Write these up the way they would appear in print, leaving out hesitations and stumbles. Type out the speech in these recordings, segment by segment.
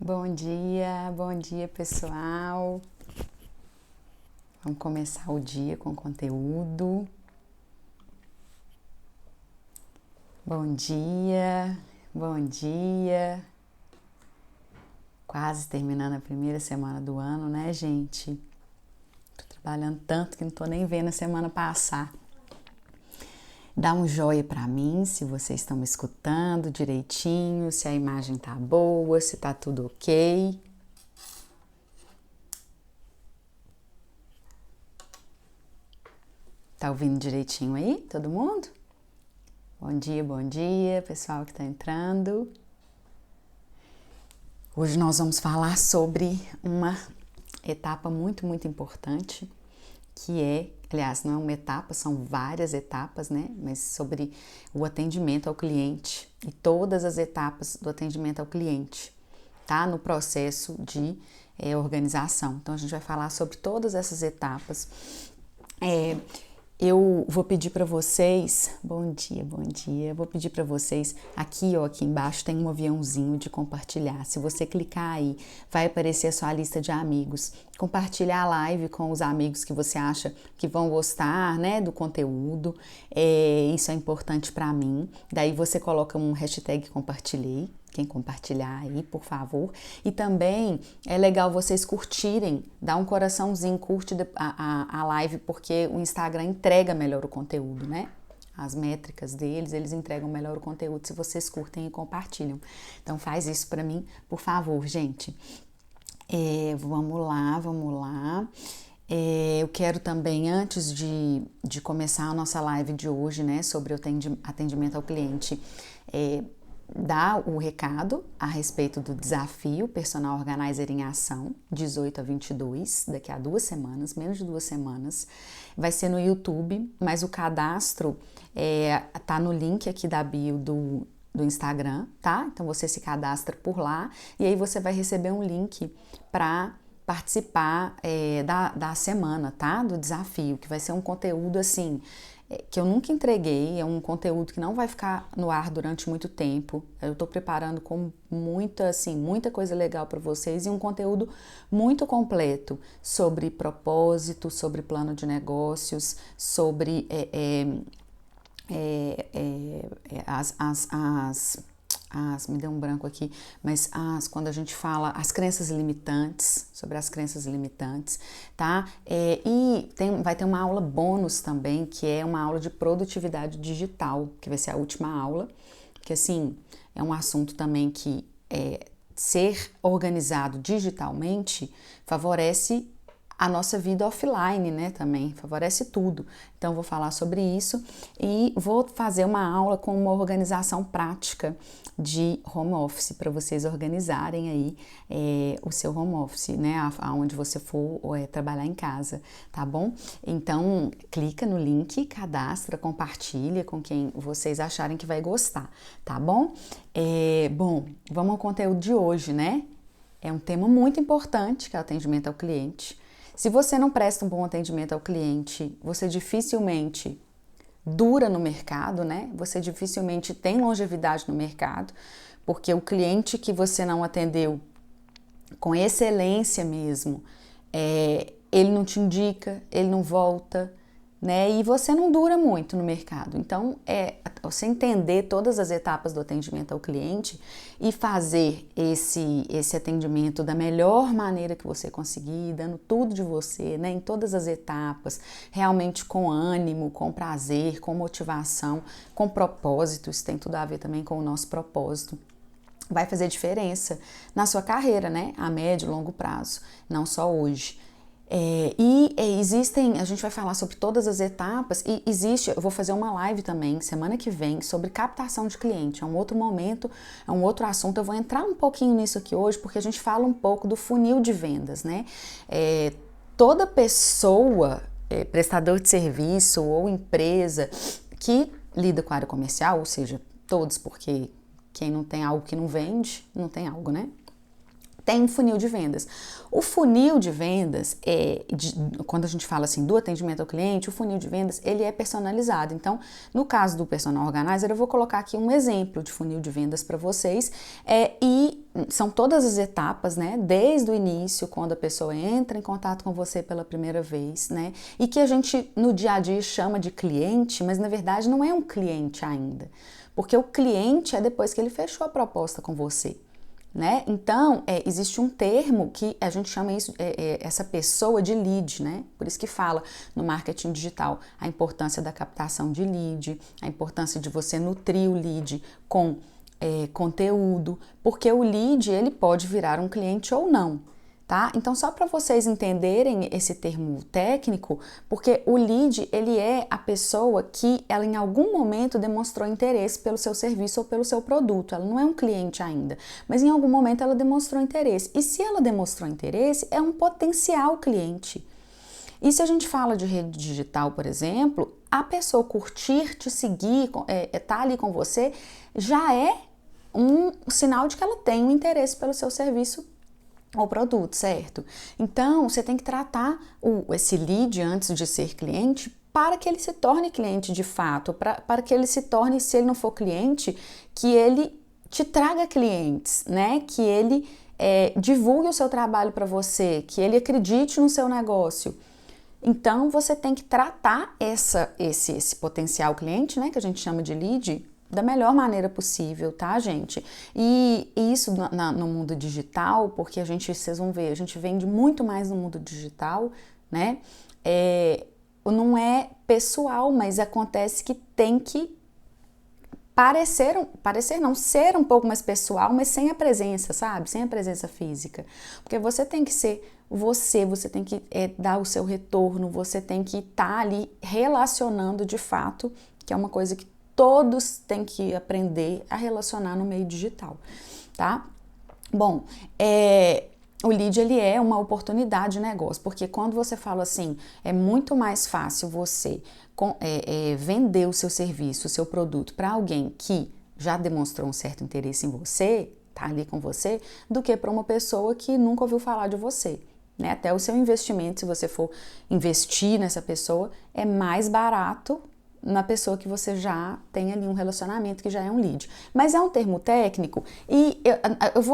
Bom dia pessoal. Vamos começar o dia com conteúdo. Bom dia. Quase terminando a primeira semana do ano, né, gente? Tô trabalhando tanto que não tô nem vendo a semana passar. Dá um joinha pra mim se vocês estão me escutando direitinho, se a imagem tá boa, se tá tudo ok. Tá ouvindo direitinho aí, todo mundo? Bom dia, pessoal que tá entrando. Hoje nós vamos falar sobre uma etapa muito importante, que é, aliás, não é uma etapa, são várias etapas, né? Mas sobre o atendimento ao cliente e todas as etapas do atendimento ao cliente, tá? No processo de organização. Então a gente vai falar sobre todas essas etapas. Eu vou pedir para vocês, bom dia, vou pedir para vocês, aqui embaixo tem um aviãozinho de compartilhar, se você clicar aí, vai aparecer a sua lista de amigos, compartilhar a live com os amigos que você acha que vão gostar, né, do conteúdo, isso é importante para mim, daí você coloca um hashtag compartilhei, quem compartilhar aí, por favor. E também é legal vocês curtirem, dá um coraçãozinho, curte a live, porque o Instagram entrega melhor o conteúdo, né? As métricas deles, eles entregam melhor o conteúdo se vocês curtem e compartilham. Então faz isso para mim, por favor, gente. Vamos lá. Eu quero também, antes de começar a nossa live de hoje, né, sobre o atendimento ao cliente, dar o recado a respeito do desafio Personal Organizer em Ação, 18 a 22, daqui a 2 semanas, menos de 2 semanas. Vai ser no YouTube, mas o cadastro tá no link aqui da bio do Instagram, tá? Então você se cadastra por lá e aí você vai receber um link para participar da semana, tá? Do desafio, que vai ser um conteúdo assim que eu nunca entreguei, é um conteúdo que não vai ficar no ar durante muito tempo. Eu tô preparando com muita coisa legal para vocês e um conteúdo muito completo sobre propósito, sobre plano de negócios, sobre me deu um branco aqui, mas quando a gente fala as crenças limitantes, sobre as crenças limitantes, tá? E vai ter uma aula bônus também, que é uma aula de produtividade digital, que vai ser a última aula, que assim, é um assunto também que ser organizado digitalmente favorece a nossa vida offline, né, também, favorece tudo. Então, vou falar sobre isso e vou fazer uma aula com uma organização prática de home office, para vocês organizarem aí o seu home office, né, aonde você for trabalhar em casa, tá bom? Então, clica no link, cadastra, compartilha com quem vocês acharem que vai gostar, tá bom? Bom, vamos ao conteúdo de hoje, né? É um tema muito importante, que é o atendimento ao cliente. Se você não presta um bom atendimento ao cliente, você dificilmente dura no mercado, né? Você dificilmente tem longevidade no mercado, porque o cliente que você não atendeu com excelência mesmo, ele não te indica, ele não volta, né? E você não dura muito no mercado. Então, você entender todas as etapas do atendimento ao cliente e fazer esse atendimento da melhor maneira que você conseguir, dando tudo de você, né? Em todas as etapas, realmente com ânimo, com prazer, com motivação, com propósito. Isso tem tudo a ver também com o nosso propósito. Vai fazer diferença na sua carreira, né? A médio e longo prazo, não só hoje. Existem, a gente vai falar sobre todas as etapas e eu vou fazer uma live também semana que vem sobre captação de cliente, é um outro momento, é um outro assunto, eu vou entrar um pouquinho nisso aqui hoje porque a gente fala um pouco do funil de vendas, né? Toda pessoa, prestador de serviço ou empresa que lida com a área comercial, ou seja, todos, porque quem não tem algo que não vende, não tem algo, né? Tem um funil de vendas. O funil de vendas, quando a gente fala assim do atendimento ao cliente, o funil de vendas, ele é personalizado. Então, no caso do Personal Organizer, eu vou colocar aqui um exemplo de funil de vendas para vocês e são todas as etapas, né? Desde o início, quando a pessoa entra em contato com você pela primeira vez, né? E que a gente no dia a dia chama de cliente, mas na verdade não é um cliente ainda, porque o cliente é depois que ele fechou a proposta com você. Né? Então, existe um termo que a gente chama isso, essa pessoa de lead, né? Por isso que fala no marketing digital a importância da captação de lead, a importância de você nutrir o lead com conteúdo, porque o lead ele pode virar um cliente ou não. Tá? Então, só para vocês entenderem esse termo técnico, porque o lead, ele é a pessoa que ela em algum momento demonstrou interesse pelo seu serviço ou pelo seu produto. Ela não é um cliente ainda, mas em algum momento ela demonstrou interesse. E se ela demonstrou interesse, é um potencial cliente. E se a gente fala de rede digital, por exemplo, a pessoa curtir, te seguir, tá ali com você, já é um sinal de que ela tem um interesse pelo seu serviço ou produto, certo? Então, você tem que tratar esse lead antes de ser cliente para que ele se torne cliente de fato, para que ele se torne, se ele não for cliente, que ele te traga clientes, né? Que ele divulgue o seu trabalho para você, que ele acredite no seu negócio. Então, você tem que tratar esse potencial cliente, né? Que a gente chama de lead, da melhor maneira possível, tá, gente? E isso no mundo digital, porque vocês vão ver, a gente vende muito mais no mundo digital, né? Não é pessoal, mas acontece que tem que ser um pouco mais pessoal, mas sem a presença, sabe? Sem a presença física. Porque você tem que ser você tem que dar o seu retorno, você tem que estar ali relacionando de fato, que é uma coisa que todos têm que aprender a relacionar no meio digital, tá? Bom, o lead, ele é uma oportunidade de negócio, porque quando você fala assim, é muito mais fácil você vender o seu serviço, o seu produto para alguém que já demonstrou um certo interesse em você, tá ali com você, do que para uma pessoa que nunca ouviu falar de você. Né? Até o seu investimento, se você for investir nessa pessoa, é mais barato na pessoa que você já tem ali um relacionamento, que já é um lead. Mas é um termo técnico e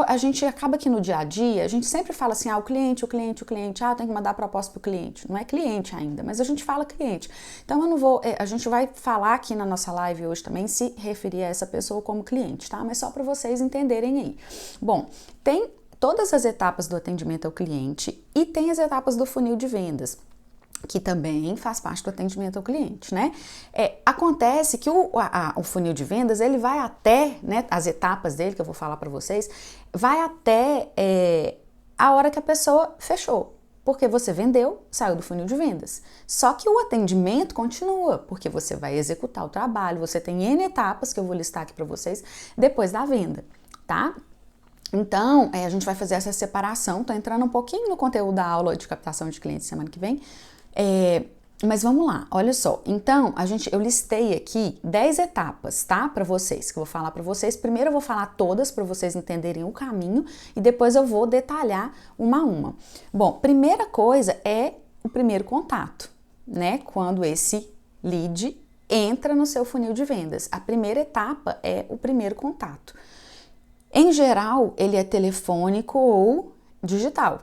a gente acaba que no dia a dia, a gente sempre fala assim, o cliente, tem que mandar proposta para o cliente. Não é cliente ainda, mas a gente fala cliente. Então a gente vai falar aqui na nossa live hoje também se referir a essa pessoa como cliente, tá? Mas só para vocês entenderem aí. Bom, tem todas as etapas do atendimento ao cliente e tem as etapas do funil de vendas, que também faz parte do atendimento ao cliente, né? Acontece que o funil de vendas, ele vai até, né, as etapas dele, que eu vou falar para vocês, vai até a hora que a pessoa fechou, porque você vendeu, saiu do funil de vendas. Só que o atendimento continua, porque você vai executar o trabalho, você tem N etapas, que eu vou listar aqui para vocês, depois da venda, tá? Então, a gente vai fazer essa separação, tô entrando um pouquinho no conteúdo da aula de captação de clientes semana que vem, mas vamos lá, olha só. Então, eu listei aqui 10 etapas, tá? Para vocês, que eu vou falar para vocês. Primeiro eu vou falar todas para vocês entenderem o caminho e depois eu vou detalhar uma a uma. Bom, primeira coisa é o primeiro contato, né? Quando esse lead entra no seu funil de vendas. A primeira etapa é o primeiro contato. Em geral, ele é telefônico ou digital,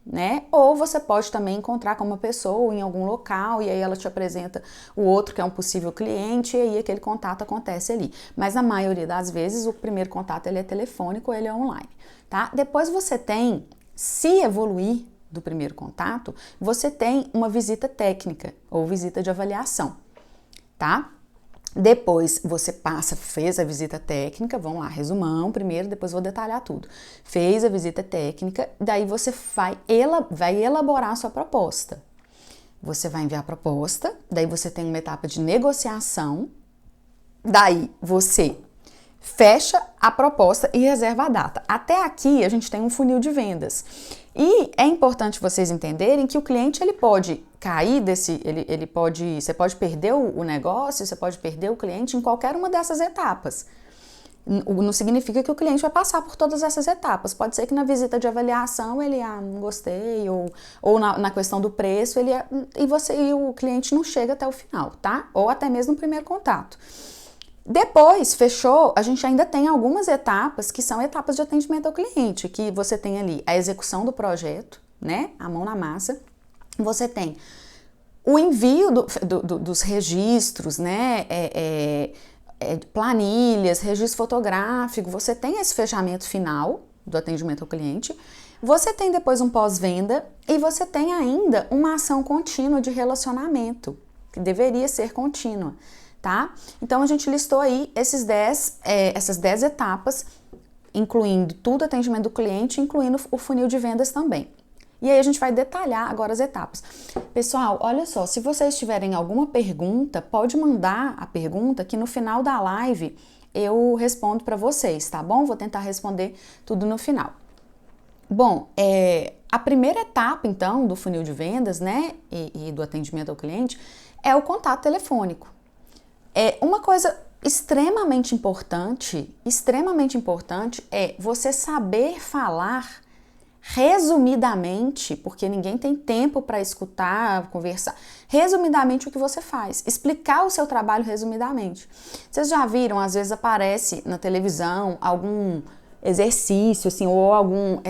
né? Ou você pode também encontrar com uma pessoa em algum local e aí ela te apresenta o outro que é um possível cliente e aí aquele contato acontece ali. Mas na maioria das vezes o primeiro contato ele é telefônico ou ele é online, tá? Depois você tem, se evoluir do primeiro contato, você tem uma visita técnica ou visita de avaliação, tá? Depois você fez a visita técnica, vamos lá, resumão primeiro, depois vou detalhar tudo. Fez a visita técnica, daí você vai elaborar a sua proposta. Você vai enviar a proposta, daí você tem uma etapa de negociação, daí você fecha a proposta e reserva a data. Até aqui a gente tem um funil de vendas. E é importante vocês entenderem que o cliente ele pode cair você pode perder o negócio, você pode perder o cliente em qualquer uma dessas etapas. Não significa que o cliente vai passar por todas essas etapas. Pode ser que na visita de avaliação ele não gostei, ou na questão do preço e o cliente não chega até o final, tá? Ou até mesmo no primeiro contato. Depois, fechou, a gente ainda tem algumas etapas que são etapas de atendimento ao cliente, que você tem ali a execução do projeto, né? A mão na massa. Você tem o envio dos registros, né? Planilhas, registro fotográfico, você tem esse fechamento final do atendimento ao cliente, você tem depois um pós-venda e você tem ainda uma ação contínua de relacionamento, que deveria ser contínua, tá? Então a gente listou aí essas 10 etapas, incluindo tudo atendimento do cliente, incluindo o funil de vendas também. E aí a gente vai detalhar agora as etapas. Pessoal, olha só, se vocês tiverem alguma pergunta, pode mandar a pergunta que no final da live eu respondo para vocês, tá bom? Vou tentar responder tudo no final. Bom, a primeira etapa, então, do funil de vendas, né, e do atendimento ao cliente, é o contato telefônico. Uma coisa extremamente importante é você saber falar resumidamente, porque ninguém tem tempo para escutar, conversar, resumidamente o que você faz, explicar o seu trabalho resumidamente. Vocês já viram, às vezes aparece na televisão algum exercício, assim, ou algum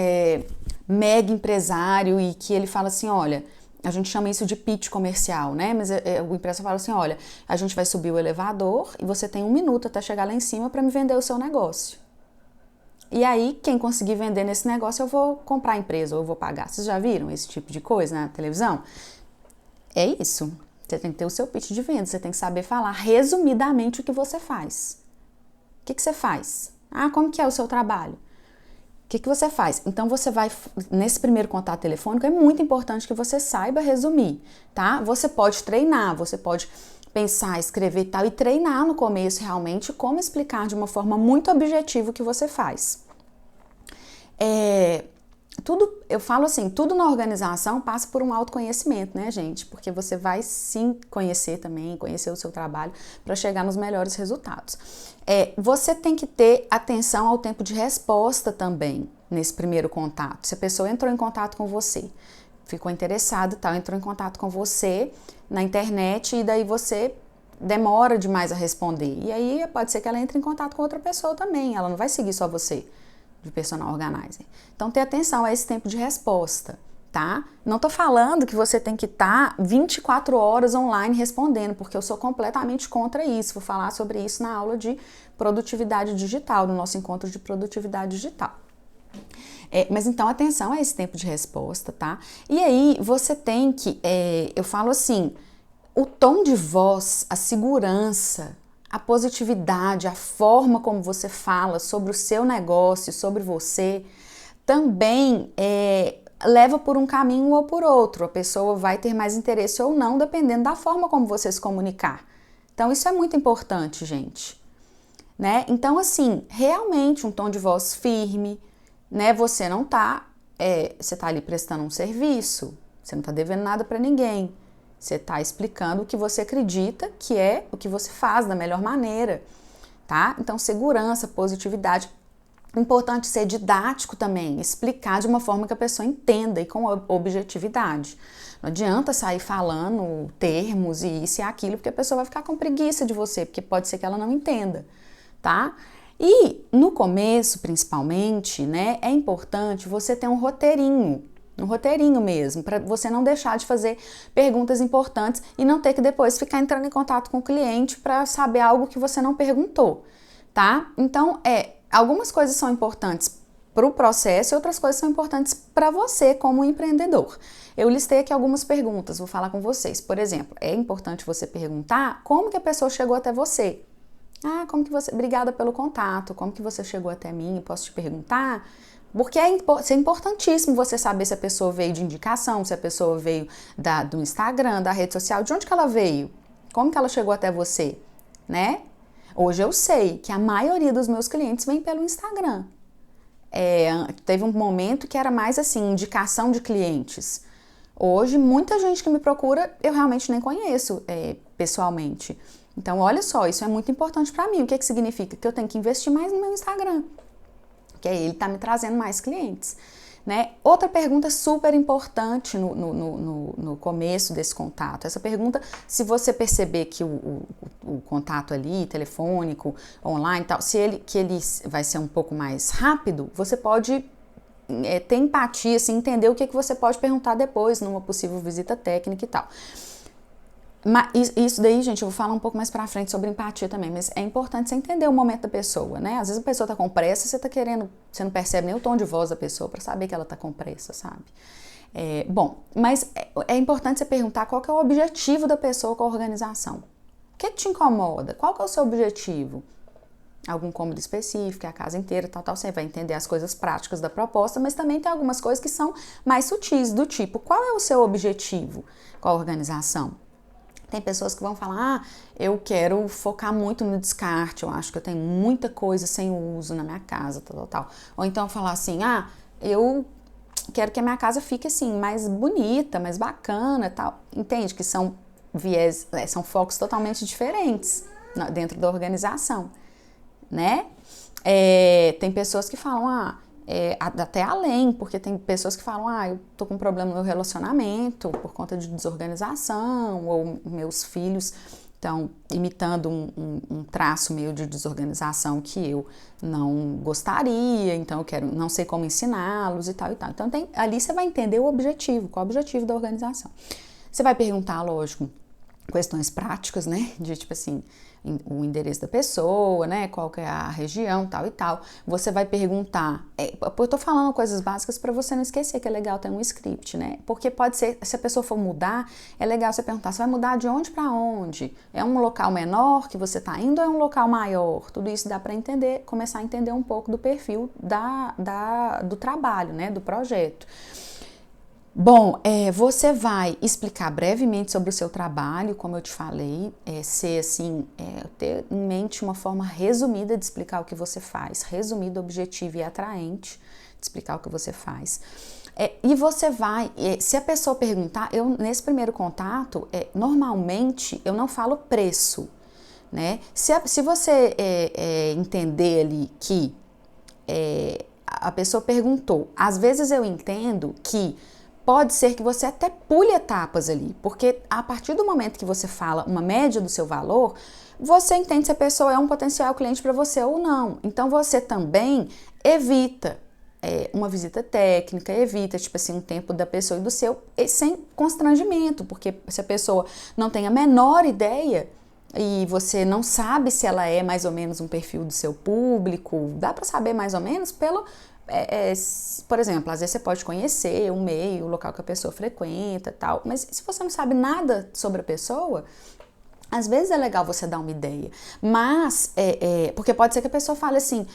mega empresário e que ele fala assim, olha, a gente chama isso de pitch comercial, né? Mas o empresário fala assim, olha, a gente vai subir o elevador e você tem 1 minuto até chegar lá em cima para me vender o seu negócio. E aí, quem conseguir vender nesse negócio, eu vou comprar a empresa ou eu vou pagar. Vocês já viram esse tipo de coisa na televisão? É isso. Você tem que ter o seu pitch de venda, você tem que saber falar resumidamente o que você faz. O que você faz? Como que é o seu trabalho? O que você faz? Então, você vai, nesse primeiro contato telefônico, é muito importante que você saiba resumir, tá? Você pode treinar, você pode pensar, escrever e tal, e treinar no começo realmente como explicar de uma forma muito objetiva o que você faz. Eu falo assim, tudo na organização passa por um autoconhecimento, né, gente? Porque você vai sim conhecer também, conhecer o seu trabalho para chegar nos melhores resultados. Você tem que ter atenção ao tempo de resposta também nesse primeiro contato. Se a pessoa entrou em contato com você, ficou interessado e tal, entrou em contato com você na internet e daí você demora demais a responder. E aí pode ser que ela entre em contato com outra pessoa também, ela não vai seguir só você, de personal organizer. Então, ter atenção a esse tempo de resposta, tá? Não tô falando que você tem que estar 24 horas online respondendo, porque eu sou completamente contra isso. Vou falar sobre isso na aula de produtividade digital, no nosso encontro de produtividade digital. Mas então, atenção a esse tempo de resposta, tá? E aí, você tem que, eu falo assim, o tom de voz, a segurança, a positividade, a forma como você fala sobre o seu negócio, sobre você, também leva por um caminho ou por outro. A pessoa vai ter mais interesse ou não, dependendo da forma como você se comunicar. Então, isso é muito importante, gente. Né? Então, assim, realmente um tom de voz firme, né? Você não tá, você tá ali prestando um serviço, você não tá devendo nada para ninguém. Você tá explicando o que você acredita que é o que você faz da melhor maneira, tá? Então, segurança, positividade. Importante ser didático também, explicar de uma forma que a pessoa entenda e com objetividade. Não adianta sair falando termos e isso e aquilo, porque a pessoa vai ficar com preguiça de você, porque pode ser que ela não entenda, tá? E no começo, principalmente, né, é importante você ter um roteirinho mesmo, para você não deixar de fazer perguntas importantes e não ter que depois ficar entrando em contato com o cliente para saber algo que você não perguntou, tá? Então, algumas coisas são importantes para o processo e outras coisas são importantes para você como empreendedor. Eu listei aqui algumas perguntas, vou falar com vocês. Por exemplo, é importante você perguntar como que a pessoa chegou até você. Obrigada pelo contato, como que você chegou até mim, posso te perguntar? Porque é importantíssimo você saber se a pessoa veio de indicação, se a pessoa veio do Instagram, da rede social, de onde que ela veio, como que ela chegou até você, né? Hoje eu sei que a maioria dos meus clientes vem pelo Instagram. Teve um momento que era mais assim, indicação de clientes. Hoje, muita gente que me procura, eu realmente nem conheço pessoalmente. Então, olha só, isso é muito importante para mim. O que significa? Que eu tenho que investir mais no meu Instagram, que aí ele tá me trazendo mais clientes, né? Outra pergunta super importante no começo desse contato, essa pergunta, se você perceber que o contato ali, telefônico, online e tal, que ele vai ser um pouco mais rápido, você pode ter empatia, assim, entender o que você pode perguntar depois numa possível visita técnica e tal. Mas isso daí, gente, eu vou falar um pouco mais pra frente sobre empatia também, mas é importante você entender o momento da pessoa, né? Às vezes a pessoa tá com pressa, você não percebe nem o tom de voz da pessoa pra saber que ela tá com pressa, sabe? Bom, mas é importante você perguntar qual que é o objetivo da pessoa com a organização. O que te incomoda? Qual que é o seu objetivo? Algum cômodo específico, a casa inteira, tal, você vai entender as coisas práticas da proposta, mas também tem algumas coisas que são mais sutis, do tipo, qual é o seu objetivo com a organização? Tem pessoas que vão falar, eu quero focar muito no descarte, eu acho que eu tenho muita coisa sem uso na minha casa, tal. Ou então falar assim, eu quero que a minha casa fique assim, mais bonita, mais bacana, tal. Entende que são são focos totalmente diferentes dentro da organização, né? Tem pessoas que falam, até além, porque tem pessoas que falam, eu tô com um problema no meu relacionamento por conta de desorganização, ou meus filhos estão imitando um traço meio de desorganização que eu não gostaria, então eu não sei como ensiná-los e tal e tal. Então ali você vai entender o objetivo, qual é o objetivo da organização. Você vai perguntar, lógico, questões práticas, né, de tipo assim, o endereço da pessoa, né, qual que é a região, tal e tal. Você vai perguntar, eu tô falando coisas básicas para você não esquecer que é legal ter um script, né, porque pode ser, se a pessoa for mudar, é legal você perguntar, você vai mudar de onde para onde? É um local menor que você tá indo ou é um local maior? Tudo isso dá para entender, começar a entender um pouco do perfil do trabalho, né, do projeto. Bom, você vai explicar brevemente sobre o seu trabalho, como eu te falei, ser assim, ter em mente uma forma resumida de explicar o que você faz, resumida, objetiva e atraente de explicar o que você faz. E você vai, se a pessoa perguntar, nesse primeiro contato, normalmente eu não falo preço, né? Se você entender ali que a pessoa perguntou, às vezes eu entendo que pode ser que você até pule etapas ali, porque a partir do momento que você fala uma média do seu valor, você entende se a pessoa é um potencial cliente para você ou não. Então você também evita uma visita técnica, evita, tipo assim, um tempo da pessoa e do seu, sem constrangimento, porque se a pessoa não tem a menor ideia e você não sabe se ela é mais ou menos um perfil do seu público, dá para saber mais ou menos pelo... por exemplo, às vezes você pode conhecer o meio, o local que a pessoa frequenta, tal, mas se você não sabe nada sobre a pessoa, às vezes é legal você dar uma ideia, mas, porque pode ser que a pessoa fale assim,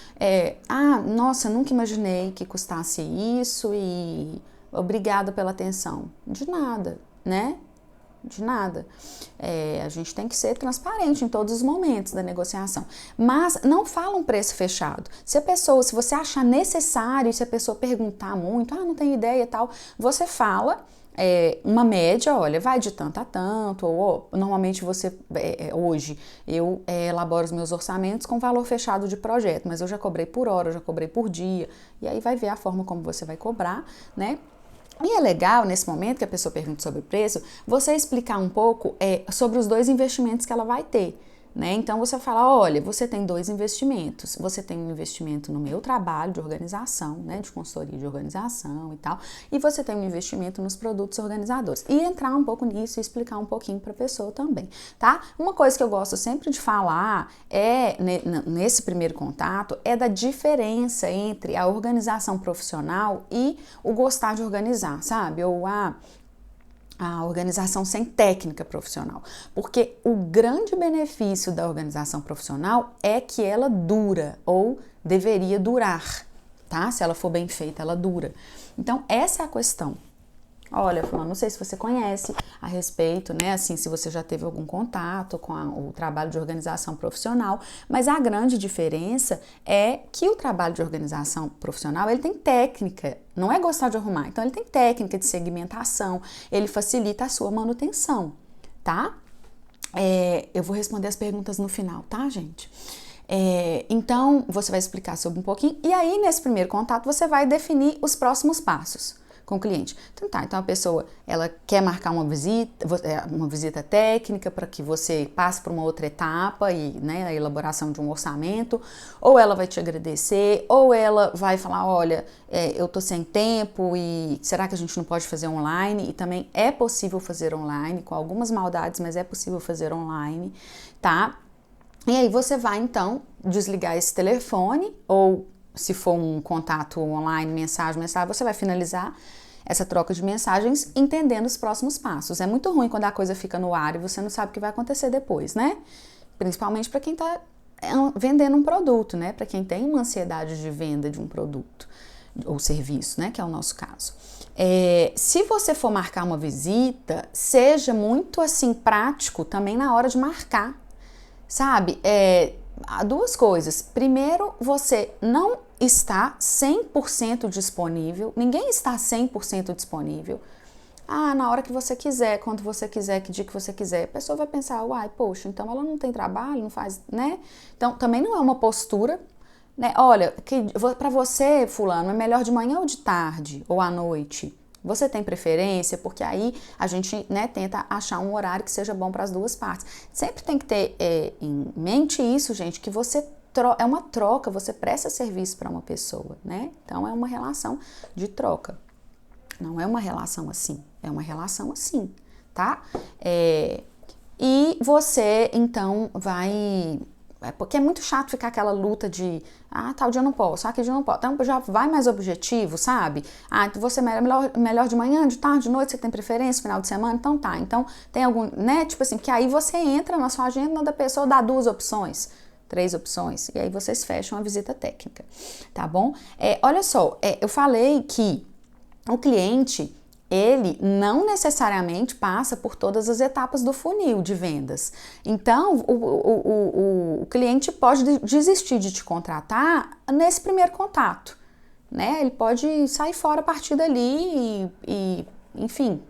nossa, nunca imaginei que custasse isso e obrigada pela atenção. De nada, né? De nada. A gente tem que ser transparente em todos os momentos da negociação. Mas não fala um preço fechado. Se você achar necessário, se a pessoa perguntar muito, não tenho ideia e tal, você fala uma média, olha, vai de tanto a tanto, ou normalmente hoje eu elaboro os meus orçamentos com valor fechado de projeto, mas eu já cobrei por hora, eu já cobrei por dia, e aí vai ver a forma como você vai cobrar, né? E é legal, nesse momento que a pessoa pergunta sobre o preço, você explicar um pouco sobre os 2 investimentos que ela vai ter, né? Então você fala, olha, você tem 2 investimentos, você tem um investimento no meu trabalho de organização, né, de consultoria de organização e tal, e você tem um investimento nos produtos organizadores. E entrar um pouco nisso e explicar um pouquinho para a pessoa também, tá? Uma coisa que eu gosto sempre de falar nesse primeiro contato, da diferença entre a organização profissional e o gostar de organizar, sabe? Ou a organização sem técnica profissional, porque o grande benefício da organização profissional é que ela dura, ou deveria durar, tá? Se ela for bem feita, ela dura. Então, essa é a questão. Olha, Fulano, não sei se você conhece a respeito, né, assim, se você já teve algum contato com o trabalho de organização profissional, mas a grande diferença é que o trabalho de organização profissional, ele tem técnica, não é gostar de arrumar, então ele tem técnica de segmentação, ele facilita a sua manutenção, tá? Eu vou responder as perguntas no final, tá, gente? Então, você vai explicar sobre um pouquinho, e aí, nesse primeiro contato, você vai definir os próximos passos com o cliente. Então tá, então a pessoa, ela quer marcar uma visita técnica para que você passe por uma outra etapa e, né, a elaboração de um orçamento, ou ela vai te agradecer, ou ela vai falar, olha, eu tô sem tempo e será que a gente não pode fazer online? E também é possível fazer online, com algumas maldades, mas é possível fazer online, tá? E aí você vai então desligar esse telefone, ou se for um contato online, mensagem, você vai finalizar essa troca de mensagens entendendo os próximos passos. É muito ruim quando a coisa fica no ar e você não sabe o que vai acontecer depois, né? Principalmente para quem está vendendo um produto, né? Para quem tem uma ansiedade de venda de um produto ou serviço, né? Que é o nosso caso. Se você for marcar uma visita, seja muito assim prático também na hora de marcar, sabe? Há duas coisas. Primeiro, você não está 100% disponível, ninguém está 100% disponível. Na hora que você quiser, quando você quiser, que dia que você quiser. A pessoa vai pensar, uai, poxa, então ela não tem trabalho, não faz, né? Então, também não é uma postura, né? Olha, para você, fulano, é melhor de manhã ou de tarde, ou à noite? Você tem preferência? Porque aí a gente, né, tenta achar um horário que seja bom para as duas partes. Sempre tem que ter em mente isso, gente, que você é uma troca, você presta serviço para uma pessoa, né? Então é uma relação de troca. Não é uma relação assim, é uma relação assim, tá? E você, então, vai... porque é muito chato ficar aquela luta de tal dia eu não posso, aquele dia eu não posso. Então já vai mais objetivo, sabe? Você é melhor de manhã, de tarde, de noite, você tem preferência, final de semana? Então tá. Então tem algum, né? Tipo assim, que aí você entra na sua agenda da pessoa, dá 2 opções, 3 opções, e aí vocês fecham a visita técnica, tá bom? Olha só, eu falei que o cliente, ele não necessariamente passa por todas as etapas do funil de vendas. Então, o cliente pode desistir de te contratar nesse primeiro contato, né? Ele pode sair fora a partir dali enfim.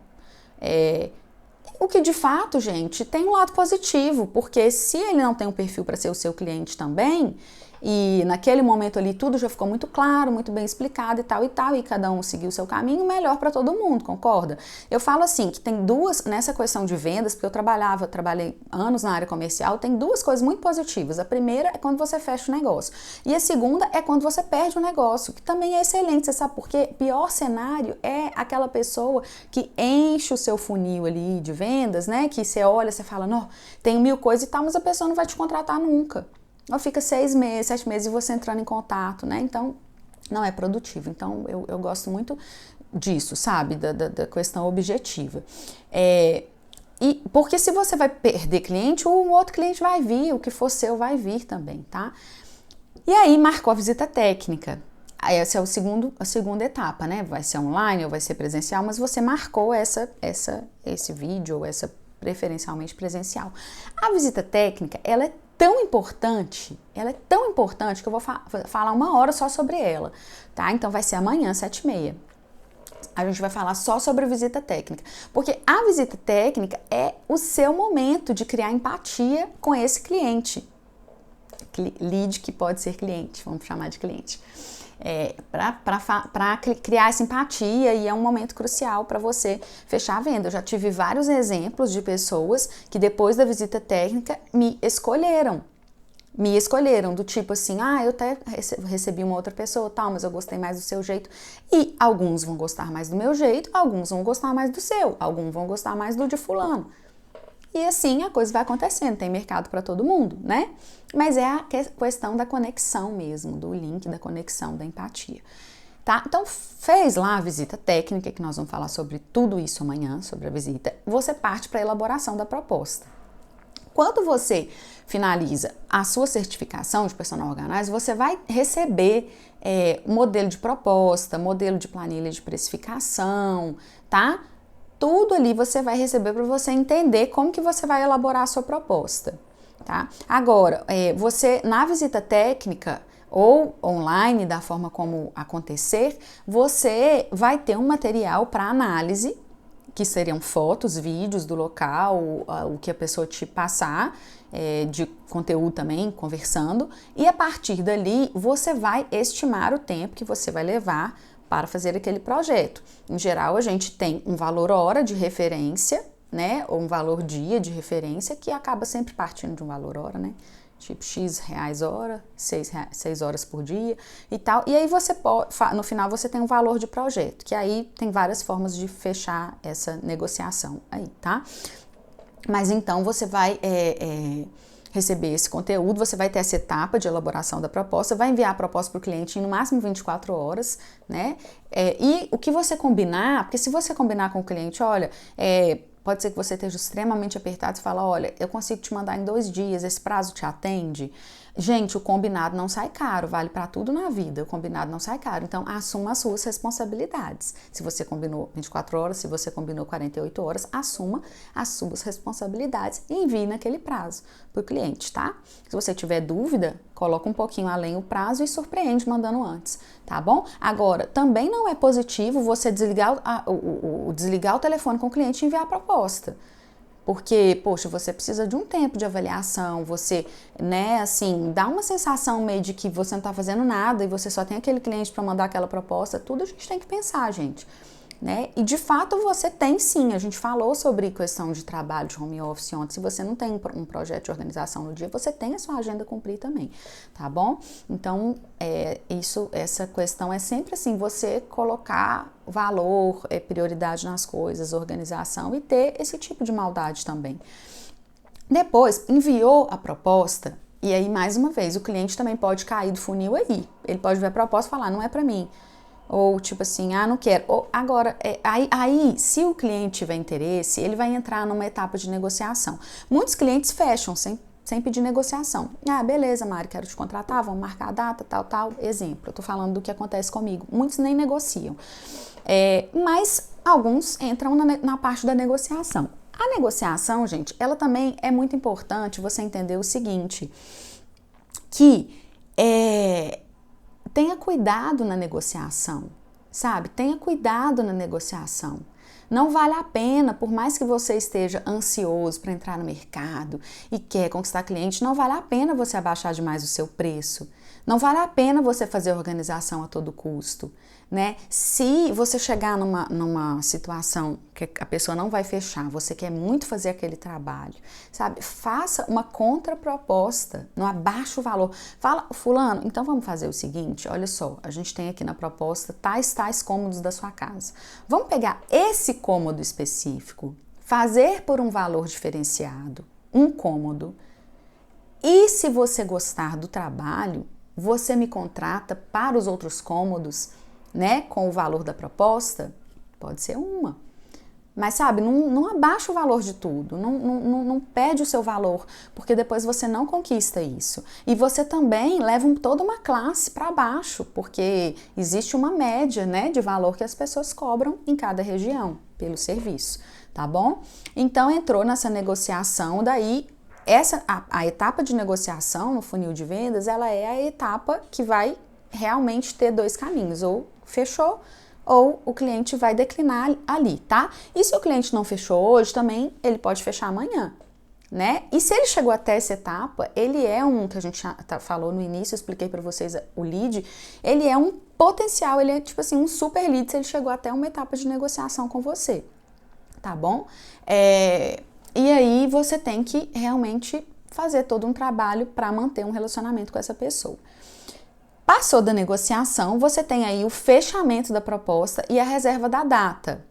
O que de fato, gente, tem um lado positivo, porque se ele não tem um perfil para ser o seu cliente também, e naquele momento ali tudo já ficou muito claro, muito bem explicado e tal, e cada um seguiu o seu caminho, melhor para todo mundo, concorda? Eu falo assim, que tem duas, nessa questão de vendas, porque eu trabalhei anos na área comercial, tem duas coisas muito positivas. A primeira é quando você fecha o negócio, e a segunda é quando você perde o negócio, que também é excelente, você sabe por quê? Pior cenário é aquela pessoa que enche o seu funil ali de vendas, né, que você olha, você fala, não, tem 1000 coisas e tal, mas a pessoa não vai te contratar nunca. Ou fica 6 meses, 7 meses e você entrando em contato, né? Então, não é produtivo. Então, eu gosto muito disso, sabe? Da questão objetiva. E porque se você vai perder cliente, o outro cliente vai vir, o que for seu vai vir também, tá? E aí, marcou a visita técnica. Aí, essa é a segunda etapa, né? Vai ser online ou vai ser presencial, mas você marcou esse vídeo, ou essa preferencialmente presencial. A visita técnica, ela é tão importante que eu vou falar 1 hora só sobre ela, tá? Então vai ser amanhã, 7h30. A gente vai falar só sobre a visita técnica, porque a visita técnica é o seu momento de criar empatia com esse cliente. Lead que pode ser cliente, vamos chamar de cliente. Para criar essa empatia, e é um momento crucial para você fechar a venda. Eu já tive vários exemplos de pessoas que depois da visita técnica me escolheram do tipo assim, eu até recebi uma outra pessoa, tal, mas eu gostei mais do seu jeito. E alguns vão gostar mais do meu jeito, alguns vão gostar mais do seu, alguns vão gostar mais do de fulano. E assim a coisa vai acontecendo, tem mercado para todo mundo, né? Mas é a questão da conexão mesmo, do link, da conexão, da empatia, tá? Então, fez lá a visita técnica, que nós vamos falar sobre tudo isso amanhã, sobre a visita, você parte para a elaboração da proposta. Quando você finaliza a sua certificação de Personal Organizer, você vai receber modelo de proposta, modelo de planilha de precificação, tá? Tudo ali você vai receber para você entender como que você vai elaborar a sua proposta, tá? Agora, você na visita técnica ou online, da forma como acontecer, você vai ter um material para análise, que seriam fotos, vídeos do local, o que a pessoa te passar, de conteúdo também, conversando, e a partir dali você vai estimar o tempo que você vai levar para fazer aquele projeto. Em geral, a gente tem um valor hora de referência, né, ou um valor dia de referência, que acaba sempre partindo de um valor hora, né, tipo X reais hora, 6 horas por dia e tal. E aí você pode, no final você tem um valor de projeto, que aí tem várias formas de fechar essa negociação aí, tá? Mas então você vai receber esse conteúdo, você vai ter essa etapa de elaboração da proposta, vai enviar a proposta para o cliente em no máximo 24 horas, né? E o que você combinar, porque se você combinar com o cliente, olha, pode ser que você esteja extremamente apertado e fala, olha, eu consigo te mandar em 2 dias, esse prazo te atende? Gente, o combinado não sai caro, vale para tudo na vida, o combinado não sai caro, então assuma as suas responsabilidades. Se você combinou 24 horas, se você combinou 48 horas, assuma as suas responsabilidades e envie naquele prazo para o cliente, tá? Se você tiver dúvida, coloca um pouquinho além o prazo e surpreende mandando antes, tá bom? Agora, também não é positivo você desligar o telefone com o cliente e enviar a proposta. Porque, poxa, você precisa de um tempo de avaliação, você, né, assim, dá uma sensação meio de que você não tá fazendo nada e você só tem aquele cliente para mandar aquela proposta, tudo a gente tem que pensar, gente, né? E de fato você tem sim, a gente falou sobre questão de trabalho de home office ontem, se você não tem um projeto de organização no dia, você tem a sua agenda a cumprir também, tá bom? Então, essa questão é sempre assim, você colocar valor, prioridade nas coisas, organização e ter esse tipo de maldade também. Depois, enviou a proposta, e aí mais uma vez, o cliente também pode cair do funil aí, ele pode ver a proposta e falar, não é pra mim. Ou tipo assim, não quero. Ou, agora, aí, se o cliente tiver interesse, ele vai entrar numa etapa de negociação. Muitos clientes fecham sem pedir negociação. Beleza, Mari, quero te contratar, vamos marcar a data, tal. Exemplo, eu tô falando do que acontece comigo. Muitos nem negociam. Mas alguns entram na parte da negociação. A negociação, gente, ela também é muito importante você entender o seguinte, que tenha cuidado na negociação, sabe? Tenha cuidado na negociação. Não vale a pena, por mais que você esteja ansioso para entrar no mercado e quer conquistar cliente, não vale a pena você abaixar demais o seu preço. Não vale a pena você fazer organização a todo custo, né? Se você chegar numa situação que a pessoa não vai fechar, você quer muito fazer aquele trabalho, sabe? Faça uma contraproposta, não abaixe o valor. Fala, fulano, então vamos fazer o seguinte, olha só, a gente tem aqui na proposta tais cômodos da sua casa. Vamos pegar esse cômodo específico, fazer por um valor diferenciado, um cômodo, e se você gostar do trabalho, você me contrata para os outros cômodos, né, com o valor da proposta, pode ser uma. Mas sabe, não abaixa o valor de tudo, não perde o seu valor, porque depois você não conquista isso. E você também leva toda uma classe para baixo, porque existe uma média, né, de valor que as pessoas cobram em cada região pelo serviço, tá bom? Então entrou nessa negociação, daí a etapa de negociação no funil de vendas, ela é a etapa que vai realmente ter 2 caminhos, ou fechou, ou o cliente vai declinar ali, tá? E se o cliente não fechou hoje, também ele pode fechar amanhã, né? E se ele chegou até essa etapa, ele é que a gente falou no início, eu expliquei para vocês o lead, ele é um potencial, ele é tipo assim, um super lead se ele chegou até uma etapa de negociação com você, tá bom? E aí você tem que realmente fazer todo um trabalho para manter um relacionamento com essa pessoa. Passou da negociação, você tem aí o fechamento da proposta e a reserva da data,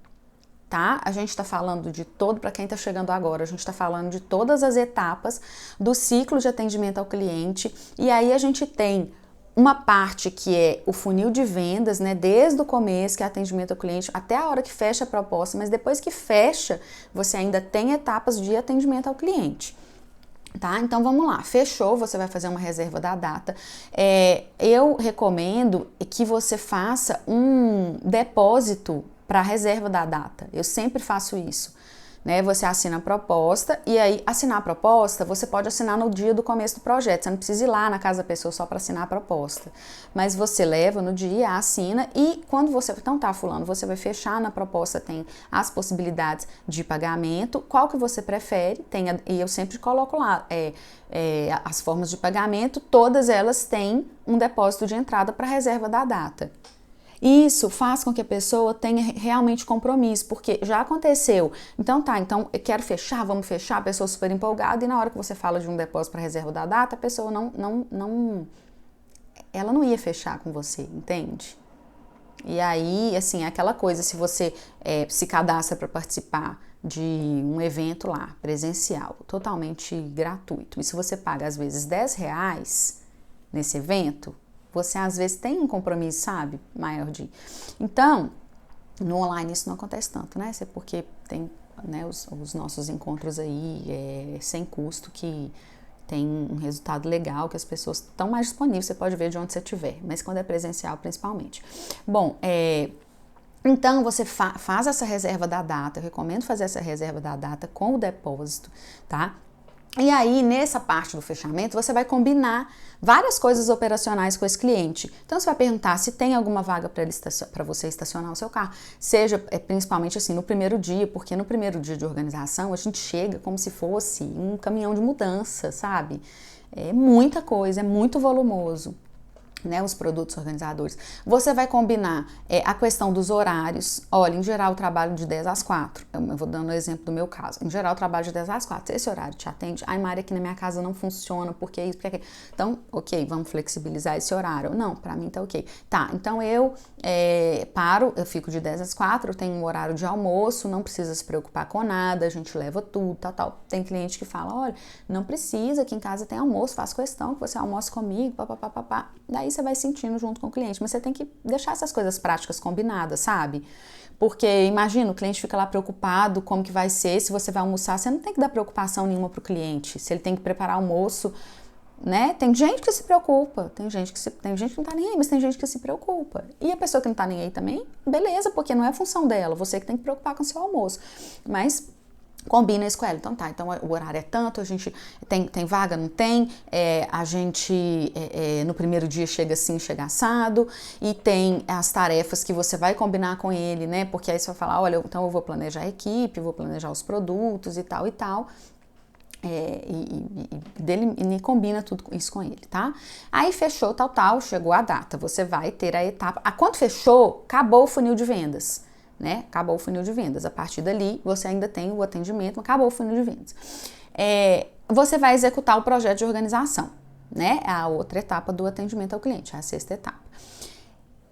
tá? A gente está falando de para quem está chegando agora, a gente está falando de todas as etapas do ciclo de atendimento ao cliente, e aí a gente tem uma parte que é o funil de vendas, né? Desde o começo, que é atendimento ao cliente, até a hora que fecha a proposta, mas depois que fecha, você ainda tem etapas de atendimento ao cliente. Tá? Então vamos lá, fechou, você vai fazer uma reserva da data. Eu recomendo que você faça um depósito para a reserva da data. Eu sempre faço isso, né? Você assina a proposta e aí assinar a proposta você pode assinar no dia do começo do projeto, você não precisa ir lá na casa da pessoa só para assinar a proposta, mas você leva no dia, assina e quando você, então tá fulano, você vai fechar na proposta, tem as possibilidades de pagamento, qual que você prefere, e eu sempre coloco lá, as formas de pagamento, todas elas têm um depósito de entrada para reserva da data. Isso faz com que a pessoa tenha realmente compromisso, porque já aconteceu. Então tá, então eu quero fechar, vamos fechar, a pessoa super empolgada, e na hora que você fala de um depósito para reserva da data, a pessoa ela não ia fechar com você, entende? E aí, assim, é aquela coisa, se você se cadastra para participar de um evento lá, presencial, totalmente gratuito, e se você paga às vezes R$10 nesse evento, você às vezes tem um compromisso, sabe, maior de... Então, no online isso não acontece tanto, né? Isso é porque tem, né, os nossos encontros aí sem custo, que tem um resultado legal, que as pessoas estão mais disponíveis, você pode ver de onde você estiver, mas quando é presencial principalmente. Bom, então você faz essa reserva da data, eu recomendo fazer essa reserva da data com o depósito, tá? E aí, nessa parte do fechamento, você vai combinar várias coisas operacionais com esse cliente. Então, você vai perguntar se tem alguma vaga para você estacionar o seu carro. Seja, principalmente assim, no primeiro dia, porque no primeiro dia de organização, a gente chega como se fosse um caminhão de mudança, sabe? É muita coisa, é muito volumoso. Né, os produtos organizadores. Você vai combinar a questão dos horários. Olha, em geral eu trabalho de 10 às 4. Eu vou dando o exemplo do meu caso. Em geral eu trabalho de 10 às 4. Esse horário te atende? Ai, Mari, aqui na minha casa não funciona, porque isso, porque aquilo. Então, ok, vamos flexibilizar esse horário. Não, pra mim tá ok. Tá, então eu eu fico de 10 às 4, eu tenho um horário de almoço, não precisa se preocupar com nada, a gente leva tudo, tal. Tem cliente que fala, olha, não precisa, aqui em casa tem almoço, faço questão que você almoce comigo, papapá. Daí você vai sentindo junto com o cliente, mas você tem que deixar essas coisas práticas combinadas, sabe? Porque imagina, o cliente fica lá preocupado como que vai ser, se você vai almoçar, você não tem que dar preocupação nenhuma pro cliente, se ele tem que preparar almoço, né? Tem gente que se preocupa, tem gente que não tá nem aí, mas tem gente que se preocupa. E a pessoa que não tá nem aí também, beleza, porque não é função dela, você que tem que preocupar com o seu almoço. Mas combina isso com ela. Então tá, então o horário é tanto, a gente tem vaga, não tem, a gente no primeiro dia chega assim, chega assado, e tem as tarefas que você vai combinar com ele, né? Porque aí você vai falar, olha, então eu vou planejar a equipe, vou planejar os produtos e tal, e combina tudo isso com ele, tá? Aí fechou, tal, chegou a data, você vai ter a etapa, quando fechou, acabou o funil de vendas, né? Acabou o funil de vendas, a partir dali você ainda tem o atendimento, acabou o funil de vendas. Você vai executar o projeto de organização, né? A outra etapa do atendimento ao cliente, a sexta etapa.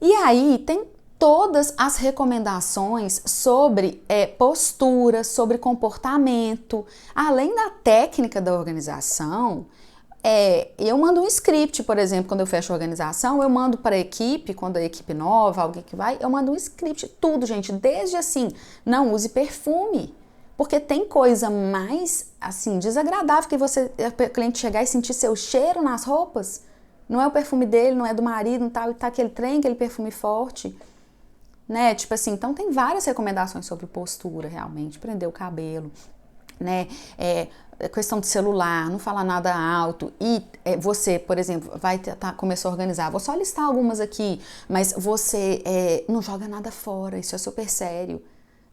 E aí tem todas as recomendações sobre postura, sobre comportamento, além da técnica da organização. Eu mando um script, por exemplo, quando eu fecho a organização, eu mando para a equipe, quando a equipe nova, alguém que vai, eu mando um script, tudo, gente, desde assim, não use perfume, porque tem coisa mais, assim, desagradável que o cliente chegar e sentir seu cheiro nas roupas, não é o perfume dele, não é do marido, não tá aquele trem, aquele perfume forte, né, tipo assim, então tem várias recomendações sobre postura, realmente, prender o cabelo, né, questão de celular, não falar nada alto, e você, por exemplo, começou a organizar, vou só listar algumas aqui, mas você não joga nada fora, isso é super sério,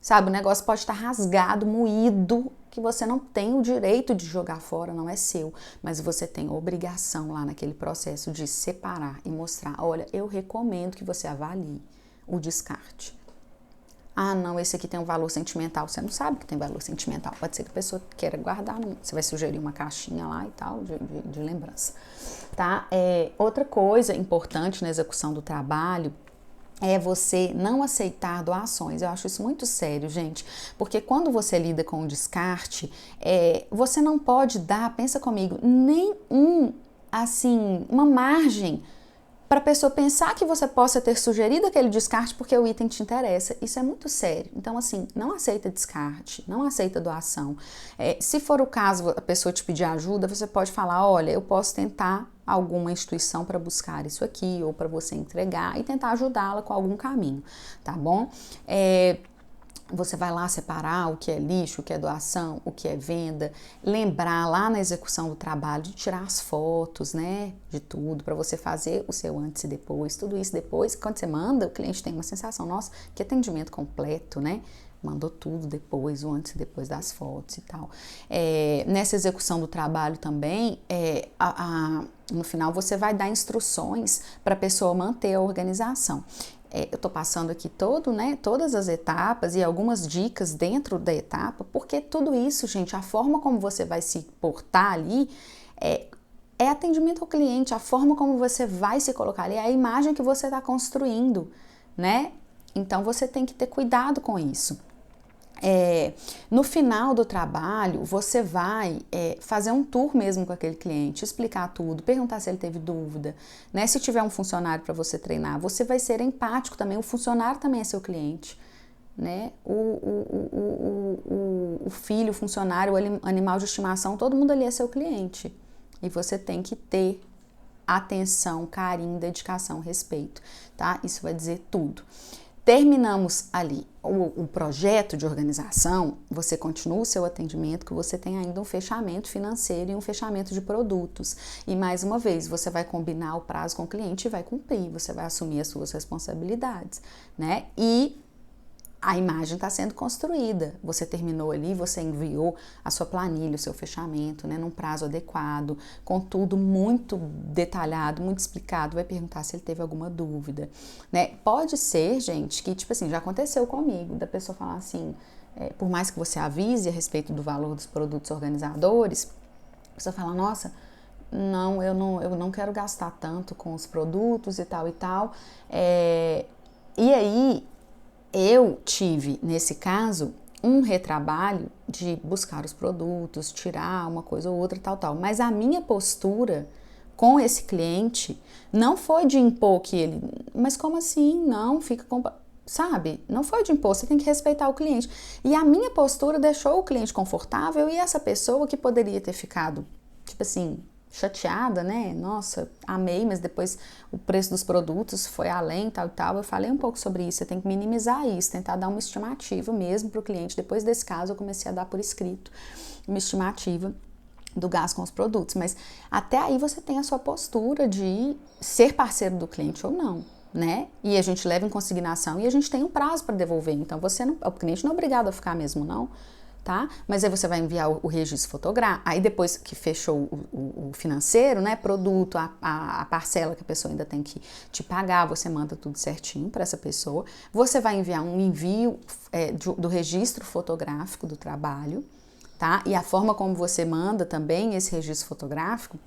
sabe, o negócio pode estar rasgado, moído, que você não tem o direito de jogar fora, não é seu, mas você tem obrigação lá naquele processo de separar e mostrar, olha, eu recomendo que você avalie o descarte. Ah, não, esse aqui tem um valor sentimental. Você não sabe que tem valor sentimental. Pode ser que a pessoa queira guardar. Você vai sugerir uma caixinha lá e tal, de lembrança. Tá? Outra coisa importante na execução do trabalho é você não aceitar doações. Eu acho isso muito sério, gente. Porque quando você lida com o descarte, você não pode dar, pensa comigo, nem uma margem para a pessoa pensar que você possa ter sugerido aquele descarte porque o item te interessa. Isso é muito sério. Então, assim, não aceita descarte, não aceita doação. Se for o caso, a pessoa te pedir ajuda, você pode falar, olha, eu posso tentar alguma instituição para buscar isso aqui, ou para você entregar, e tentar ajudá-la com algum caminho, tá bom? Você vai lá separar o que é lixo, o que é doação, o que é venda, lembrar lá na execução do trabalho de tirar as fotos, né, de tudo, para você fazer o seu antes e depois, tudo isso depois, quando você manda, o cliente tem uma sensação, nossa, que atendimento completo, né, mandou tudo depois, o antes e depois das fotos e tal. Nessa execução do trabalho também, no final você vai dar instruções para a pessoa manter a organização. Eu estou passando aqui todas as etapas e algumas dicas dentro da etapa, porque tudo isso, gente, a forma como você vai se portar ali é atendimento ao cliente, a forma como você vai se colocar ali, é a imagem que você está construindo, né? Então você tem que ter cuidado com isso. No final do trabalho, você vai fazer um tour mesmo com aquele cliente, explicar tudo, perguntar se ele teve dúvida, né? Se tiver um funcionário para você treinar, você vai ser empático também, o funcionário também é seu cliente, né? O filho, o funcionário, o animal de estimação, todo mundo ali é seu cliente. E você tem que ter atenção, carinho, dedicação, respeito, tá? Isso vai dizer tudo. Terminamos ali o projeto de organização, você continua o seu atendimento, que você tem ainda um fechamento financeiro e um fechamento de produtos. E mais uma vez, você vai combinar o prazo com o cliente e vai cumprir, você vai assumir as suas responsabilidades, né? E a imagem está sendo construída. Você terminou ali, você enviou a sua planilha, o seu fechamento, né, num prazo adequado, com tudo muito detalhado, muito explicado. Vai perguntar se ele teve alguma dúvida, né? Pode ser, gente, que tipo assim, já aconteceu comigo, da pessoa falar assim, por mais que você avise a respeito do valor dos produtos organizadores, a pessoa fala, nossa, não, eu não quero gastar tanto com os produtos e tal e tal. E aí, eu tive, nesse caso, um retrabalho de buscar os produtos, tirar uma coisa ou outra, tal. Mas a minha postura com esse cliente não foi de impor que ele... Mas como assim? Não, fica... Sabe? Não foi de impor, você tem que respeitar o cliente. E a minha postura deixou o cliente confortável e essa pessoa que poderia ter ficado, tipo assim... chateada, né? Nossa, amei, mas depois o preço dos produtos foi além, tal e tal. Eu falei um pouco sobre isso, você tem que minimizar isso, tentar dar uma estimativa mesmo para o cliente. Depois desse caso, eu comecei a dar por escrito uma estimativa do gasto com os produtos. Mas até aí você tem a sua postura de ser parceiro do cliente ou não, né? E a gente leva em consignação e a gente tem um prazo para devolver. Então, o cliente não é obrigado a ficar mesmo, não. Tá? Mas aí você vai enviar o registro fotográfico, aí depois que fechou o financeiro, né, produto, a parcela que a pessoa ainda tem que te pagar, você manda tudo certinho para essa pessoa, você vai enviar um envio do registro fotográfico do trabalho, tá? E a forma como você manda também esse registro fotográfico,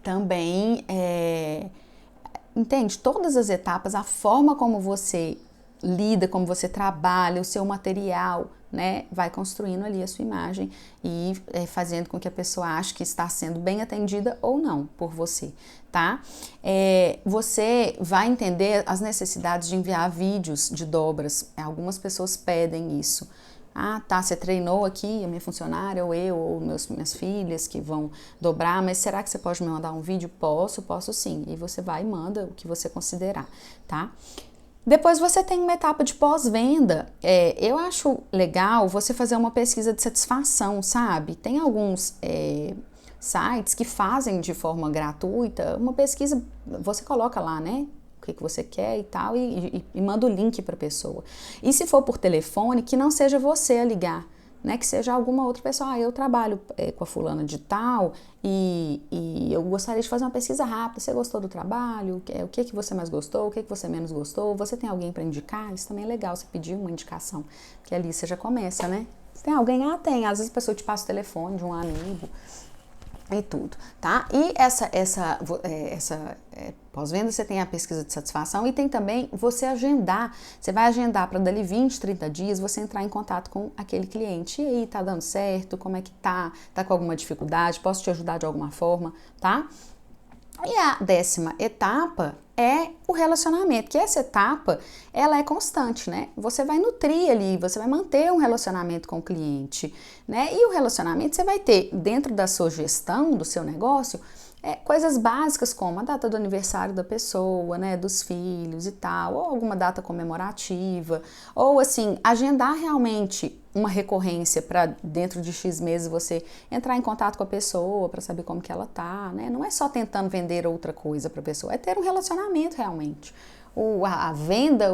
também, entende? Todas as etapas, a forma como você lida, como você trabalha, o seu material, né, vai construindo ali a sua imagem e fazendo com que a pessoa ache que está sendo bem atendida ou não por você, tá? Você vai entender as necessidades de enviar vídeos de dobras. Algumas pessoas pedem isso. Ah, tá, você treinou aqui a minha funcionária, ou eu, ou minhas filhas que vão dobrar, mas será que você pode me mandar um vídeo? Posso sim. E você vai e manda o que você considerar, tá? Depois você tem uma etapa de pós-venda. Eu acho legal você fazer uma pesquisa de satisfação, sabe? Tem alguns sites que fazem de forma gratuita uma pesquisa, você coloca lá, né? O que você quer e tal, e manda o link para a pessoa. E se for por telefone, que não seja você a ligar, né, que seja alguma outra pessoa. Eu trabalho com a fulana de tal e eu gostaria de fazer uma pesquisa rápida. Você gostou do trabalho? O que você mais gostou? O que você menos gostou? Você tem alguém para indicar? Isso também é legal, você pedir uma indicação, que ali você já começa, né? Você tem alguém? Ah, tem. Às vezes a pessoa te passa o telefone de um amigo e tudo, tá? E essa pós-venda, você tem a pesquisa de satisfação e tem também você agendar. Você vai agendar para dali 20, 30 dias você entrar em contato com aquele cliente. E aí, tá dando certo? Como é que tá? Tá com alguma dificuldade? Posso te ajudar de alguma forma, tá? E a 10ª etapa é o relacionamento, que essa etapa, ela é constante, né? Você vai nutrir ali, você vai manter um relacionamento com o cliente, né? E o relacionamento você vai ter dentro da sua gestão, do seu negócio, coisas básicas como a data do aniversário da pessoa, né, dos filhos e tal, ou alguma data comemorativa, ou assim, agendar realmente uma recorrência para dentro de X meses você entrar em contato com a pessoa para saber como que ela tá, né? Não é só tentando vender outra coisa para a pessoa, é ter um relacionamento realmente. A venda,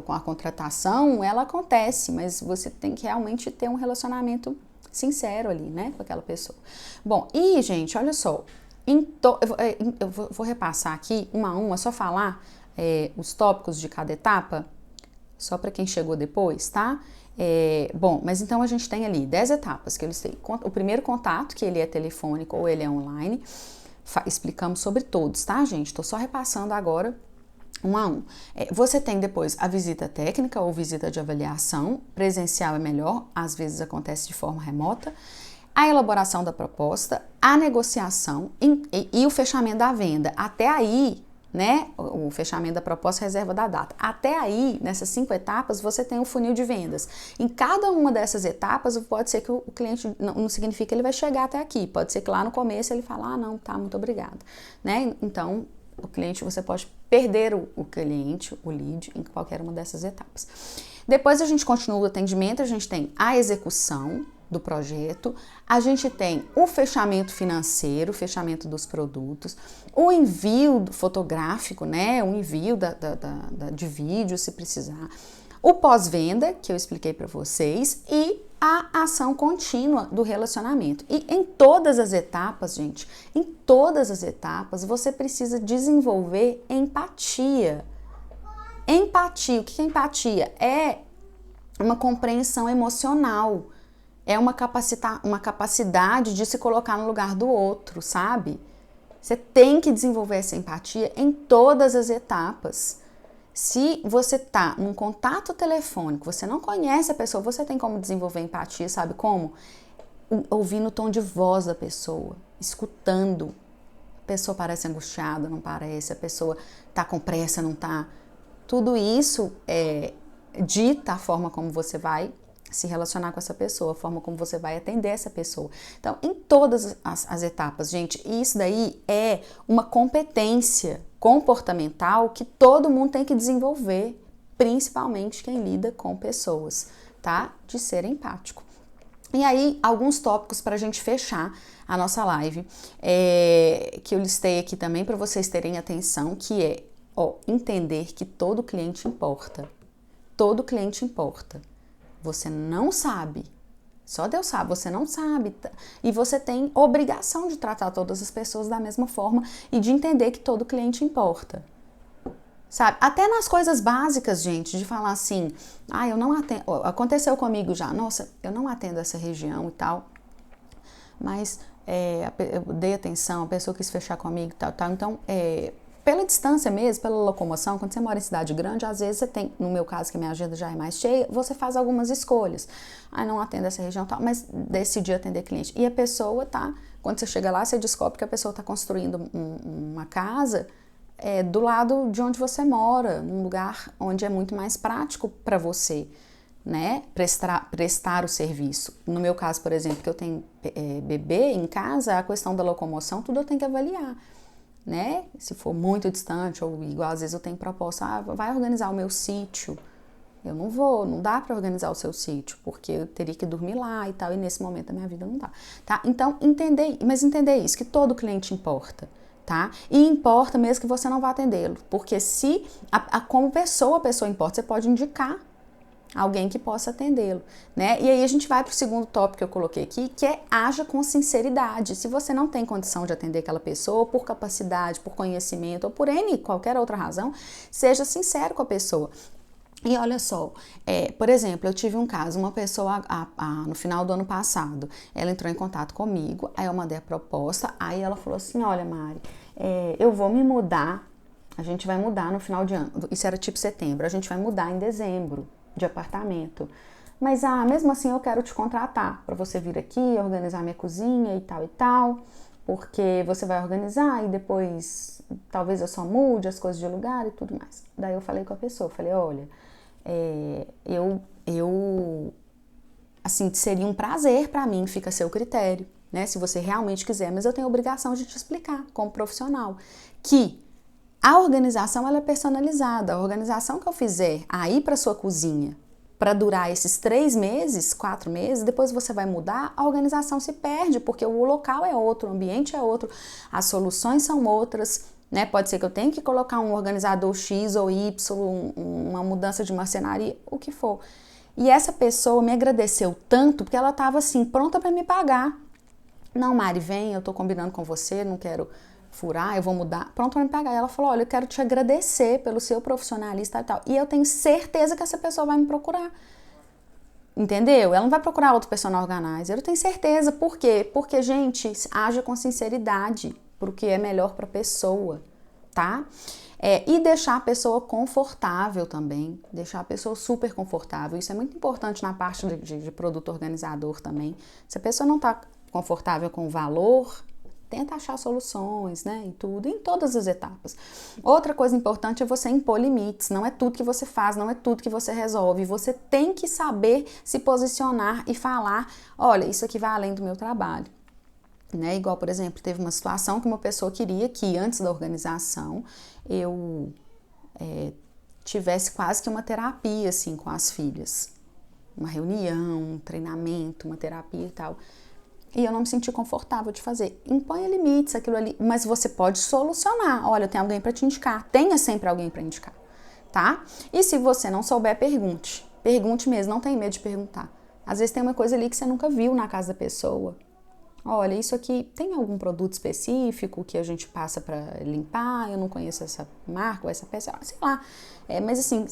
a contratação, ela acontece, mas você tem que realmente ter um relacionamento sincero ali, né, com aquela pessoa. Bom, e gente, olha só, eu vou repassar aqui uma a uma, só falar os tópicos de cada etapa, só para quem chegou depois, tá? Bom, mas então a gente tem ali 10 etapas que eu listei. O primeiro contato, que ele é telefônico ou ele é online, explicamos sobre todos, tá, gente? Tô só repassando agora um a um. Você tem depois a visita técnica ou visita de avaliação, presencial é melhor, às vezes acontece de forma remota, a elaboração da proposta, a negociação e o fechamento da venda. Até aí, né, o fechamento da proposta, reserva da data. Até aí, nessas 5 etapas, você tem um funil de vendas. Em cada uma dessas etapas, pode ser que o cliente, não significa que ele vai chegar até aqui, pode ser que lá no começo ele fale, não, tá, muito obrigado, né, então o cliente, você pode perder o cliente, o lead, em qualquer uma dessas etapas. Depois a gente continua o atendimento, a gente tem a execução do projeto, a gente tem o fechamento financeiro, o fechamento dos produtos, o envio fotográfico, né, o envio de vídeo, se precisar, o pós-venda, que eu expliquei para vocês, e a ação contínua do relacionamento. E em todas as etapas, gente, em todas as etapas, você precisa desenvolver empatia. Empatia, o que é empatia? É uma compreensão emocional, é uma capacidade de se colocar no lugar do outro, sabe? Você tem que desenvolver essa empatia em todas as etapas. Se você tá num contato telefônico, você não conhece a pessoa, você tem como desenvolver empatia, sabe como? Ouvindo o tom de voz da pessoa, escutando. A pessoa parece angustiada, não parece, a pessoa tá com pressa, não tá. Tudo isso dita a forma como você vai se relacionar com essa pessoa, a forma como você vai atender essa pessoa. Então, em todas as etapas, gente, isso daí é uma competência comportamental que todo mundo tem que desenvolver, principalmente quem lida com pessoas, tá? De ser empático. E aí, alguns tópicos para a gente fechar a nossa live, que eu listei aqui também para vocês terem atenção, que é entender que todo cliente importa. Todo cliente importa. Você não sabe, só Deus sabe, você não sabe, e você tem obrigação de tratar todas as pessoas da mesma forma e de entender que todo cliente importa, sabe? Até nas coisas básicas, gente, de falar assim, eu não atendo, aconteceu comigo já, nossa, eu não atendo essa região e tal, mas eu dei atenção, a pessoa quis fechar comigo e tal, então, pela distância mesmo, pela locomoção, quando você mora em cidade grande, às vezes você tem, no meu caso, que a minha agenda já é mais cheia, você faz algumas escolhas. Não atendo essa região tal, mas decidi atender cliente. E a pessoa tá, quando você chega lá, você descobre que a pessoa está construindo uma casa do lado de onde você mora, num lugar onde é muito mais prático para você, né, prestar o serviço. No meu caso, por exemplo, que eu tenho bebê em casa, a questão da locomoção, tudo eu tenho que avaliar. Né? Se for muito distante ou igual às vezes eu tenho proposta, vai organizar o meu sítio. Eu não vou, não dá para organizar o seu sítio, porque eu teria que dormir lá e tal, e nesse momento da minha vida não dá, tá? Então, entender isso, que todo cliente importa, tá? E importa mesmo que você não vá atendê-lo, porque se, como pessoa, a pessoa importa, você pode indicar alguém que possa atendê-lo, né? E aí a gente vai para o segundo tópico que eu coloquei aqui, que é haja com sinceridade. Se você não tem condição de atender aquela pessoa, por capacidade, por conhecimento ou por qualquer outra razão, seja sincero com a pessoa. E olha só, por exemplo, eu tive um caso, uma pessoa no final do ano passado, ela entrou em contato comigo, aí eu mandei a proposta, aí ela falou assim, olha Mari, eu vou me mudar, a gente vai mudar no final de ano, isso era tipo setembro, a gente vai mudar em dezembro de apartamento, mas mesmo assim eu quero te contratar para você vir aqui, organizar minha cozinha e tal, porque você vai organizar e depois talvez eu só mude as coisas de lugar e tudo mais. Daí eu falei com a pessoa, falei, olha, assim, seria um prazer para mim, fica a seu critério, né? Se você realmente quiser, mas eu tenho a obrigação de te explicar, como profissional, que a organização ela é personalizada. A organização que eu fizer aí para sua cozinha, para durar esses 3 meses, 4 meses, depois você vai mudar, a organização se perde, porque o local é outro, o ambiente é outro, as soluções são outras, né? Pode ser que eu tenha que colocar um organizador X ou Y, uma mudança de marcenaria, o que for. E essa pessoa me agradeceu tanto, porque ela estava assim, pronta para me pagar. Não, Mari, vem, eu tô combinando com você, não quero furar, eu vou mudar. Pronto para me pagar. E ela falou, olha, eu quero te agradecer pelo seu profissionalismo e tal. E eu tenho certeza que essa pessoa vai me procurar. Entendeu? Ela não vai procurar outro personal organizer. Eu tenho certeza. Por quê? Porque, gente, haja com sinceridade pro que é melhor para a pessoa, tá? E deixar a pessoa confortável também, deixar a pessoa super confortável. Isso é muito importante na parte de produto organizador também. Se a pessoa não está confortável com o valor, tenta achar soluções, né, e tudo, em todas as etapas. Outra coisa importante é você impor limites. Não é tudo que você faz, não é tudo que você resolve. Você tem que saber se posicionar e falar, olha, isso aqui vai além do meu trabalho. Né? Igual, por exemplo, teve uma situação que uma pessoa queria que antes da organização eu tivesse quase que uma terapia assim com as filhas, uma reunião, um treinamento, uma terapia e tal. E eu não me senti confortável de fazer. Imponha limites, aquilo ali, mas você pode solucionar. Olha, tem alguém para te indicar. Tenha sempre alguém para indicar, tá? E se você não souber, pergunte. Pergunte mesmo, não tenha medo de perguntar. Às vezes tem uma coisa ali que você nunca viu na casa da pessoa. Olha, isso aqui tem algum produto específico que a gente passa para limpar? Eu não conheço essa marca ou essa peça, sei lá. Mas assim,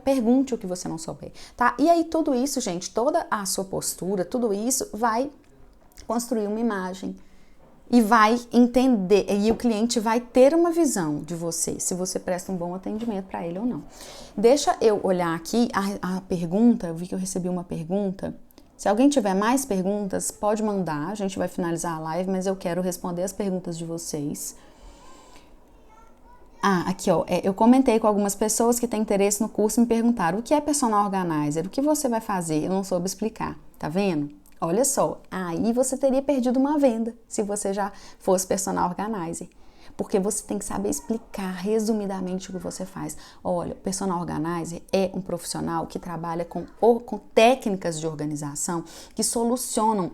pergunte o que você não souber, tá? E aí tudo isso, gente, toda a sua postura, tudo isso vai construir uma imagem e vai entender, e o cliente vai ter uma visão de você, se você presta um bom atendimento para ele ou não. Deixa eu olhar aqui a pergunta, eu vi que eu recebi uma pergunta. Se alguém tiver mais perguntas, pode mandar, a gente vai finalizar a live, mas eu quero responder as perguntas de vocês. Aqui ó, eu comentei com algumas pessoas que têm interesse no curso e me perguntaram, o que é personal organizer? O que você vai fazer? Eu não soube explicar, tá vendo? Olha só, aí você teria perdido uma venda se você já fosse personal organizer. Porque você tem que saber explicar resumidamente o que você faz. Olha, o personal organizer é um profissional que trabalha com técnicas de organização que solucionam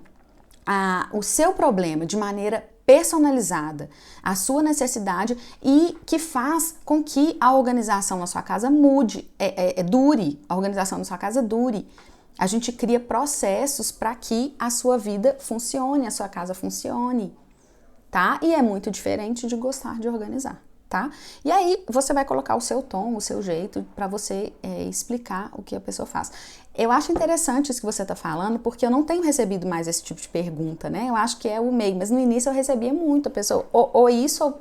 o seu problema de maneira personalizada, a sua necessidade e que faz com que a organização na sua casa mude, dure, a organização na sua casa dure. A gente cria processos para que a sua vida funcione, a sua casa funcione, tá? E é muito diferente de gostar de organizar, tá? E aí você vai colocar o seu tom, o seu jeito para você explicar o que a pessoa faz. Eu acho interessante isso que você tá falando, porque eu não tenho recebido mais esse tipo de pergunta, né? Eu acho que é o meio, mas no início eu recebia muito a pessoa,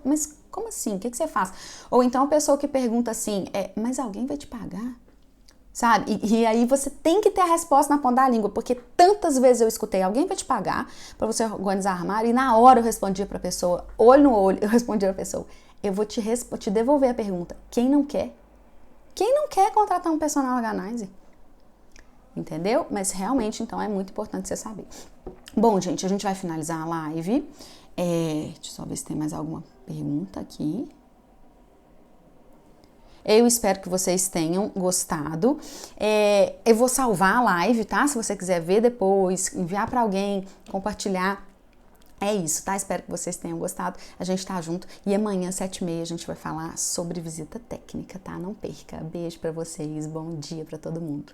mas como assim? O que você faz? Ou então a pessoa que pergunta assim, mas alguém vai te pagar? Sabe? E aí você tem que ter a resposta na ponta da língua, porque tantas vezes eu escutei, alguém vai te pagar para você organizar armário, e na hora eu respondia para a pessoa, olho no olho, eu respondia para a pessoa, eu vou te devolver a pergunta, quem não quer? Quem não quer contratar um personal organizer? Entendeu? Mas realmente, então, é muito importante você saber. Bom, gente, a gente vai finalizar a live. Deixa eu só ver se tem mais alguma pergunta aqui. Eu espero que vocês tenham gostado. Eu vou salvar a live, tá? Se você quiser ver depois, enviar para alguém, compartilhar. É isso, tá? Espero que vocês tenham gostado. A gente tá junto. E amanhã, 7h30, a gente vai falar sobre visita técnica, tá? Não perca. Beijo para vocês. Bom dia para todo mundo.